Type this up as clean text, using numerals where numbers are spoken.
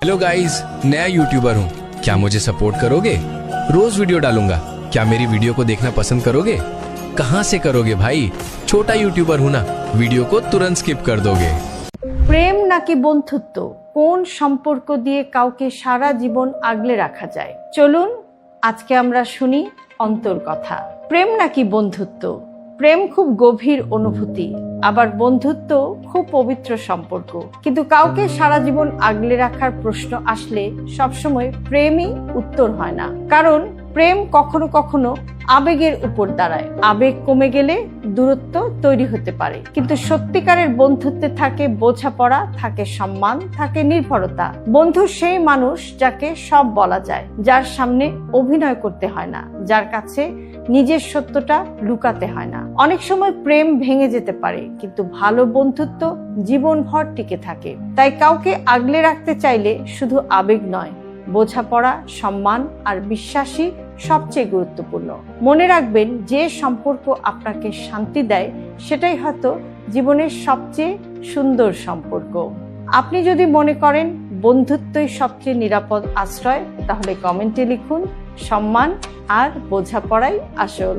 Hello guys, नया YouTuber हूँ। क्या मुझे सपोर्ट करोगे? रोज वीडियो डालूंगा। क्या मेरी वीडियो को देखना पसंद करोगे? कहाँ से करोगे भाई? छोटा यूट्यूबर हूँ ना, वीडियो को तुरंत स्किप कर दोगे। প্রেম নাকি বন্ধুত্ব, কোন সম্পর্ক দিয়ে কাউকে সারা জীবন আগলে রাখা যায়? চলুন আজকে আমরা শুনি অন্তর কথা। প্রেম নাকি বন্ধুত্ব? প্রেম খুব গভীর অনুভূতি, আবার বন্ধুত্ব খুব পবিত্র সম্পর্ক। কিন্তু কাউকে সারা জীবন আগলে রাখার প্রশ্ন আসলে সবসময় প্রেমই উত্তর হয় না। কারণ প্রেম কখনো কখনো আবেগের উপর দাঁড়ায়। আবেগ কমে গেলে দূরত্ব তৈরি হতে পারে, কিন্তু সত্যিকারের বন্ধুত্বে থাকে বোঝাপড়া, থাকে সম্মান, থাকে নির্ভরতা। বন্ধু সেই মানুষ যাকে সব বলা যায়, যার সামনে অভিনয় করতে হয় না, যার কাছে নিজের সত্যটা লুকাতে হয় না। অনেক সময় প্রেম ভেঙে যেতে পারে, কিন্তু ভালো বন্ধুত্ব জীবনভর টিকে থাকে। তাই কাউকে আগলে রাখতে চাইলে শুধু আবেগ নয়, বোঝাপড়া, সম্মান আর বিশ্বাসই সবচেয়ে গুরুত্বপূর্ণ। মনে রাখবেন, যে সম্পর্ক আপনাকে শান্তি দেয় সেটাই হয়তো জীবনের সবচেয়ে সুন্দর সম্পর্ক। আপনি যদি মনে করেন বন্ধুত্বই সবচেয়ে নিরাপদ আশ্রয়, তাহলে কমেন্টে লিখুন সম্মান আর বোঝাপড়াই আসল।